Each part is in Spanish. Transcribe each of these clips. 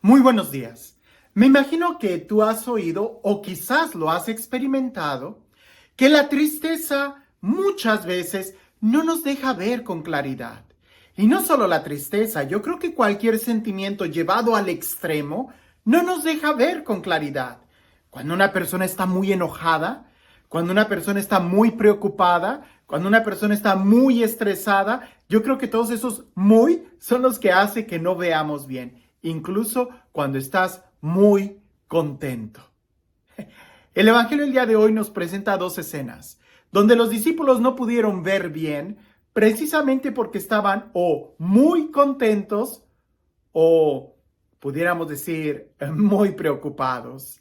Muy buenos días. Me imagino que tú has oído o quizás lo has experimentado, que la tristeza muchas veces no nos deja ver con claridad. Y no solo la tristeza, yo creo que cualquier sentimiento llevado al extremo no nos deja ver con claridad. Cuando una persona está muy enojada, cuando una persona está muy preocupada, cuando una persona está muy estresada, yo creo que todos esos muy son los que hacen que no veamos bien, incluso cuando estás muy contento. El Evangelio del día de hoy nos presenta dos escenas, donde los discípulos no pudieron ver bien, precisamente porque estaban o muy contentos o, pudiéramos decir, muy preocupados.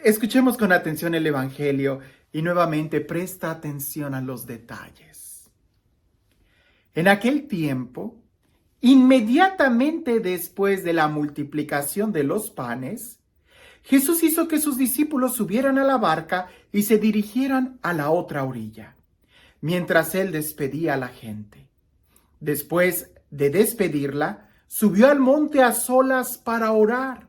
Escuchemos con atención el Evangelio y nuevamente presta atención a los detalles. En aquel tiempo, inmediatamente después de la multiplicación de los panes, Jesús hizo que sus discípulos subieran a la barca y se dirigieran a la otra orilla, mientras él despedía a la gente. Después de despedirla, subió al monte a solas para orar.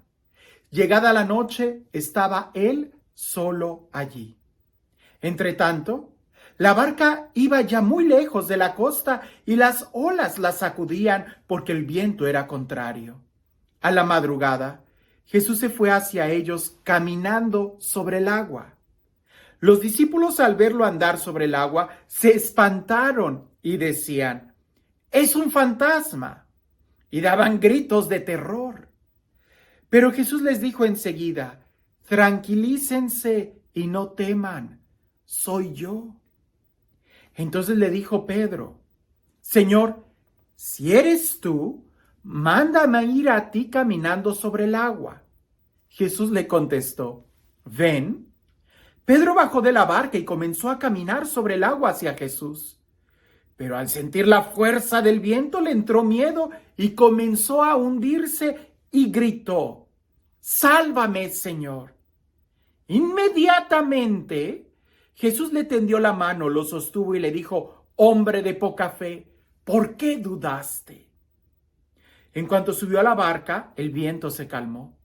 Llegada la noche, estaba él solo allí. Entretanto, la barca iba ya muy lejos de la costa y las olas la sacudían porque el viento era contrario. A la madrugada, Jesús se fue hacia ellos caminando sobre el agua. Los discípulos, al verlo andar sobre el agua, se espantaron y decían: «¡Es un fantasma!» y daban gritos de terror. Pero Jesús les dijo enseguida: «Tranquilícense y no teman, soy yo». Entonces le dijo Pedro: «Señor, si eres tú, mándame ir a ti caminando sobre el agua». Jesús le contestó: «Ven». Pedro bajó de la barca y comenzó a caminar sobre el agua hacia Jesús. Pero al sentir la fuerza del viento le entró miedo y comenzó a hundirse y gritó: «¡Sálvame, Señor!». Inmediatamente Jesús le tendió la mano, lo sostuvo y le dijo: «Hombre de poca fe, ¿por qué dudaste?». En cuanto subió a la barca, el viento se calmó.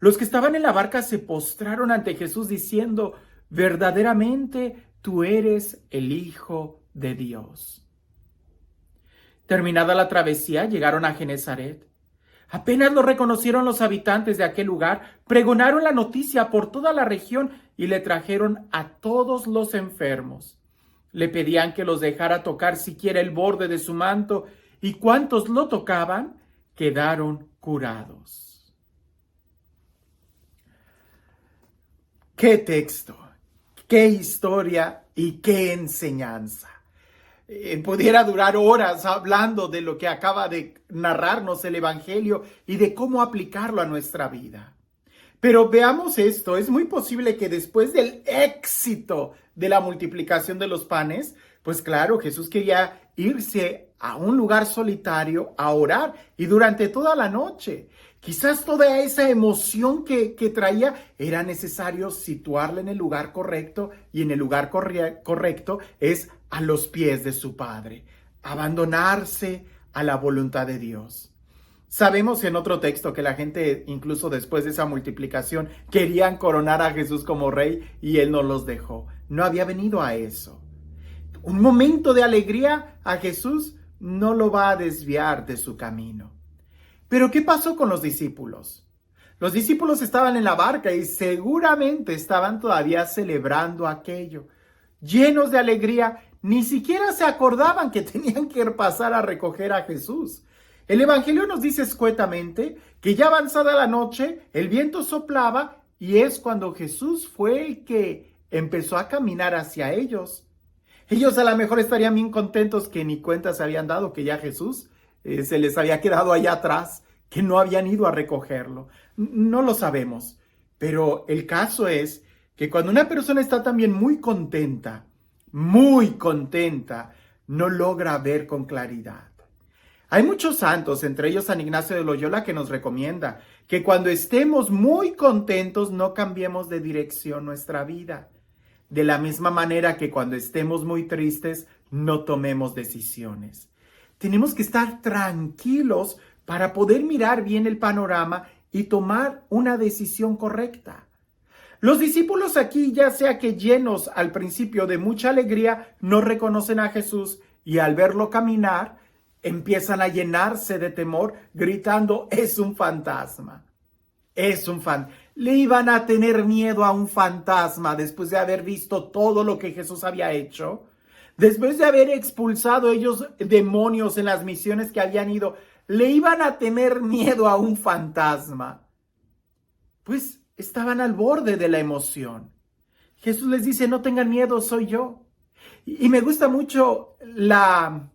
Los que estaban en la barca se postraron ante Jesús diciendo: «Verdaderamente tú eres el Hijo de Dios». Terminada la travesía, llegaron a Genezaret. Apenas lo reconocieron los habitantes de aquel lugar, pregonaron la noticia por toda la región y le trajeron a todos los enfermos. Le pedían que los dejara tocar siquiera el borde de su manto, y cuantos lo tocaban quedaron curados. ¡Qué texto! ¡Qué historia y qué enseñanza! Pudiera durar horas hablando de lo que acaba de narrarnos el Evangelio y de cómo aplicarlo a nuestra vida. Pero veamos esto, es muy posible que después del éxito de la multiplicación de los panes, pues claro, Jesús quería irse a un lugar solitario a orar y durante toda la noche. Quizás toda esa emoción que traía era necesario situarla en el lugar correcto, y en el lugar correcto es a los pies de su Padre, abandonarse a la voluntad de Dios. Sabemos en otro texto que la gente, incluso después de esa multiplicación, querían coronar a Jesús como rey y él no los dejó. No había venido a eso. Un momento de alegría a Jesús no lo va a desviar de su camino. Pero ¿qué pasó con los discípulos? Los discípulos estaban en la barca y seguramente estaban todavía celebrando aquello. Llenos de alegría, ni siquiera se acordaban que tenían que pasar a recoger a Jesús. El Evangelio nos dice escuetamente que ya avanzada la noche, el viento soplaba y es cuando Jesús fue el que empezó a caminar hacia ellos. Ellos a lo mejor estarían bien contentos que ni cuenta se habían dado que ya Jesús se les había quedado allá atrás, que no habían ido a recogerlo. No lo sabemos, pero el caso es que cuando una persona está también muy contenta, no logra ver con claridad. Hay muchos santos, entre ellos San Ignacio de Loyola, que nos recomienda que cuando estemos muy contentos no cambiemos de dirección nuestra vida. De la misma manera que cuando estemos muy tristes no tomemos decisiones. Tenemos que estar tranquilos para poder mirar bien el panorama y tomar una decisión correcta. Los discípulos aquí, ya sea que llenos al principio de mucha alegría, no reconocen a Jesús y al verlo caminar, empiezan a llenarse de temor, gritando, es un fantasma. Es un fantasma. Le iban a tener miedo a un fantasma después de haber visto todo lo que Jesús había hecho. Después de haber expulsado ellos demonios en las misiones que habían ido, le iban a tener miedo a un fantasma. Pues estaban al borde de la emoción. Jesús les dice, no tengan miedo, soy yo. Y me gusta mucho la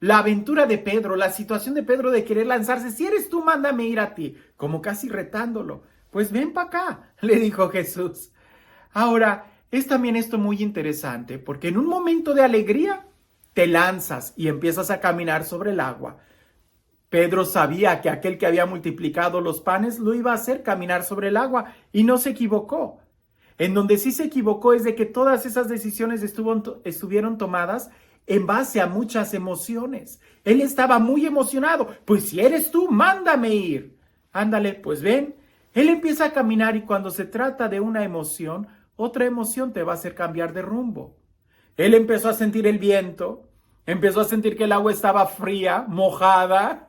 aventura de Pedro, la situación de Pedro de querer lanzarse. Si eres tú, mándame ir a ti, como casi retándolo. Pues ven para acá, le dijo Jesús. Ahora, es también esto muy interesante, porque en un momento de alegría te lanzas y empiezas a caminar sobre el agua. Pedro sabía que aquel que había multiplicado los panes lo iba a hacer caminar sobre el agua y no se equivocó. En donde sí se equivocó es de que todas esas decisiones estuvieron tomadas en base a muchas emociones. Él estaba muy emocionado. Pues si eres tú, mándame ir. Ándale, pues ven. Él empieza a caminar y cuando se trata de una emoción, otra emoción te va a hacer cambiar de rumbo. Él empezó a sentir el viento, empezó a sentir que el agua estaba fría, mojada,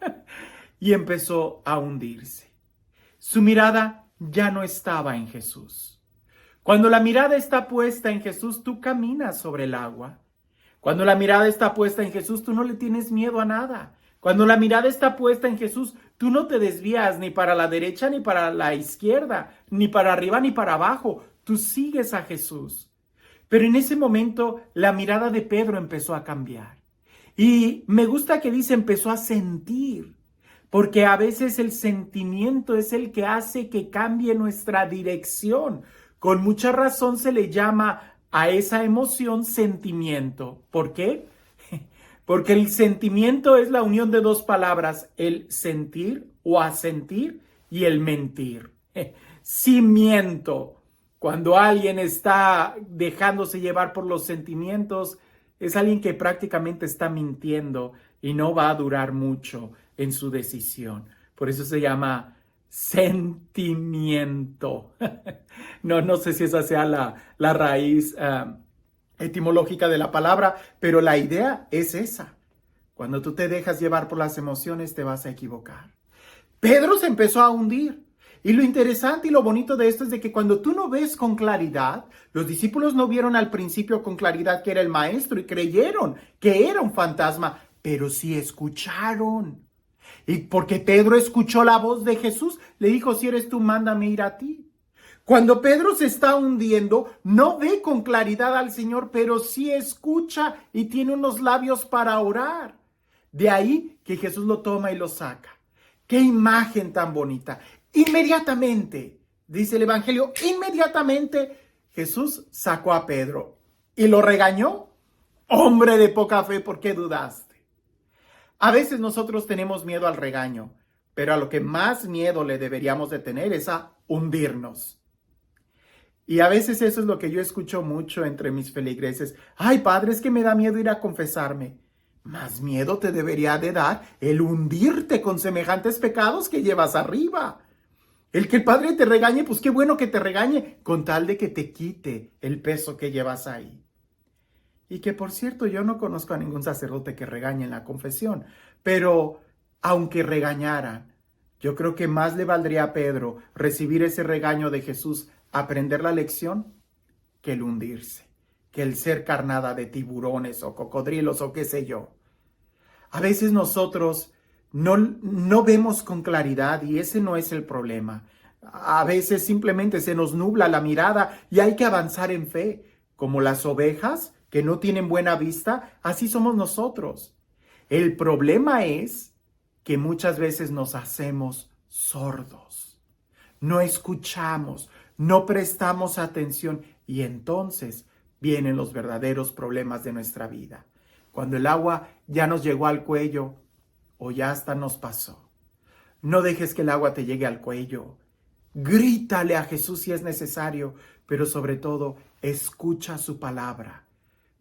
y empezó a hundirse. Su mirada ya no estaba en Jesús. Cuando la mirada está puesta en Jesús, tú caminas sobre el agua. Cuando la mirada está puesta en Jesús, tú no le tienes miedo a nada. Cuando la mirada está puesta en Jesús, tú no te desvías ni para la derecha ni para la izquierda, ni para arriba ni para abajo. Tú sigues a Jesús. Pero en ese momento la mirada de Pedro empezó a cambiar. Y me gusta que dice empezó a sentir, porque a veces el sentimiento es el que hace que cambie nuestra dirección. Con mucha razón se le llama a esa emoción sentimiento. ¿Por qué? Porque el sentimiento es la unión de dos palabras, el sentir o asentir y el mentir. Sí miento. Cuando alguien está dejándose llevar por los sentimientos, es alguien que prácticamente está mintiendo y no va a durar mucho en su decisión. Por eso se llama sentimiento. No sé si esa sea la raíz etimológica de la palabra, pero la idea es esa. Cuando tú te dejas llevar por las emociones, te vas a equivocar. Pedro se empezó a hundir. Y lo interesante y lo bonito de esto es de que cuando tú no ves con claridad, los discípulos no vieron al principio con claridad que era el maestro y creyeron que era un fantasma, pero sí escucharon. Y porque Pedro escuchó la voz de Jesús, le dijo, si eres tú, mándame ir a ti. Cuando Pedro se está hundiendo, no ve con claridad al Señor, pero sí escucha y tiene unos labios para orar. De ahí que Jesús lo toma y lo saca. ¡Qué imagen tan bonita! Inmediatamente, dice el Evangelio, inmediatamente Jesús sacó a Pedro y lo regañó. Hombre de poca fe, ¿por qué dudaste? A veces nosotros tenemos miedo al regaño, pero a lo que más miedo le deberíamos de tener es a hundirnos. Y a veces eso es lo que yo escucho mucho entre mis feligreses. Ay, padre, es que me da miedo ir a confesarme. Más miedo te debería de dar el hundirte con semejantes pecados que llevas arriba. El que el padre te regañe, pues qué bueno que te regañe, con tal de que te quite el peso que llevas ahí. Y que por cierto, yo no conozco a ningún sacerdote que regañe en la confesión, pero aunque regañaran, yo creo que más le valdría a Pedro recibir ese regaño de Jesús, aprender la lección, que el hundirse, que el ser carnada de tiburones o cocodrilos o qué sé yo. A veces nosotros no vemos con claridad y ese no es el problema. A veces simplemente se nos nubla la mirada y hay que avanzar en fe. Como las ovejas que no tienen buena vista, así somos nosotros. El problema es que muchas veces nos hacemos sordos. No escuchamos, no prestamos atención y entonces vienen los verdaderos problemas de nuestra vida. Cuando el agua ya nos llegó al cuello o ya hasta nos pasó. No dejes que el agua te llegue al cuello. Grítale a Jesús si es necesario, pero sobre todo escucha su palabra,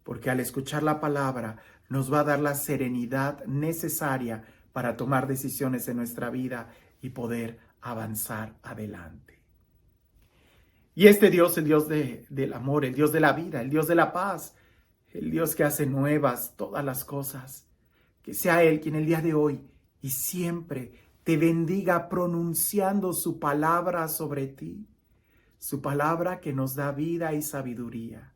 porque al escuchar la palabra nos va a dar la serenidad necesaria para tomar decisiones en nuestra vida y poder avanzar adelante. Y este Dios, el Dios del amor, el Dios de la vida, el Dios de la paz, el Dios que hace nuevas todas las cosas, que sea Él quien el día de hoy y siempre te bendiga pronunciando su palabra sobre ti, su palabra que nos da vida y sabiduría.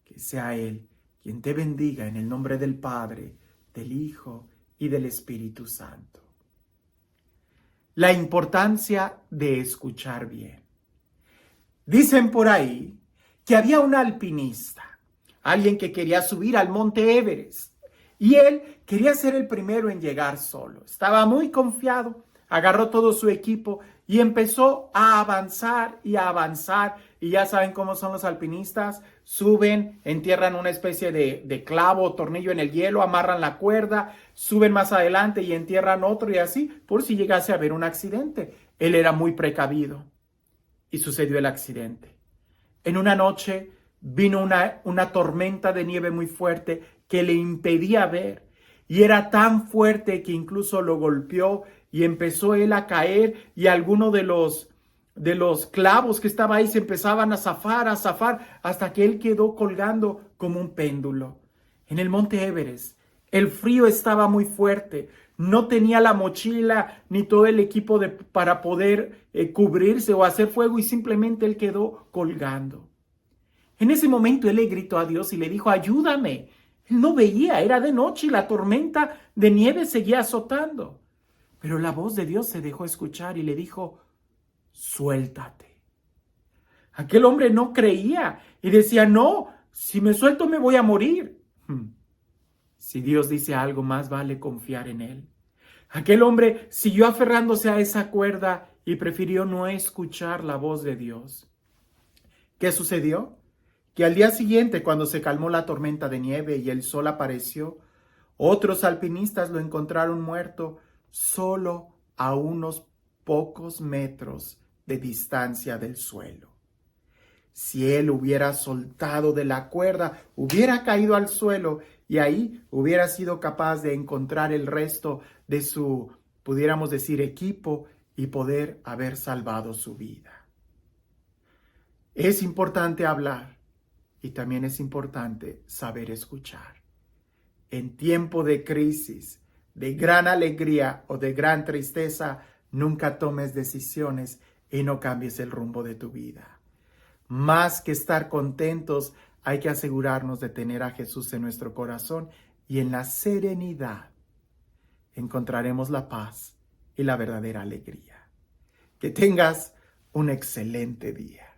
Que sea Él quien te bendiga en el nombre del Padre, del Hijo y del Espíritu Santo. La importancia de escuchar bien. Dicen por ahí que había un alpinista, alguien que quería subir al monte Everest, y él quería ser el primero en llegar solo. Estaba muy confiado, agarró todo su equipo y empezó a avanzar y a avanzar. Y ya saben cómo son los alpinistas, suben, entierran una especie de clavo o tornillo en el hielo, amarran la cuerda, suben más adelante y entierran otro y así, por si llegase a haber un accidente. Él era muy precavido. Y sucedió el accidente. En una noche vino una tormenta de nieve muy fuerte que le impedía ver. Y era tan fuerte que incluso lo golpeó y empezó él a caer y algunos de los clavos que estaba ahí se empezaban a zafar, hasta que él quedó colgando como un péndulo. En el monte Everest, el frío estaba muy fuerte. No tenía la mochila ni todo el equipo para poder cubrirse o hacer fuego y simplemente él quedó colgando. En ese momento él le gritó a Dios y le dijo, ayúdame. Él no veía, era de noche y la tormenta de nieve seguía azotando. Pero la voz de Dios se dejó escuchar y le dijo, suéltate. Aquel hombre no creía y decía, no, si me suelto me voy a morir. Si Dios dice algo, más vale confiar en Él. Aquel hombre siguió aferrándose a esa cuerda y prefirió no escuchar la voz de Dios. ¿Qué sucedió? Que al día siguiente, cuando se calmó la tormenta de nieve y el sol apareció, otros alpinistas lo encontraron muerto solo a unos pocos metros de distancia del suelo. Si él hubiera soltado de la cuerda, hubiera caído al suelo y ahí hubiera sido capaz de encontrar el resto de su, pudiéramos decir, equipo y poder haber salvado su vida. Es importante hablar y también es importante saber escuchar. En tiempo de crisis, de gran alegría o de gran tristeza, nunca tomes decisiones y no cambies el rumbo de tu vida. Más que estar contentos, hay que asegurarnos de tener a Jesús en nuestro corazón y en la serenidad encontraremos la paz y la verdadera alegría. Que tengas un excelente día.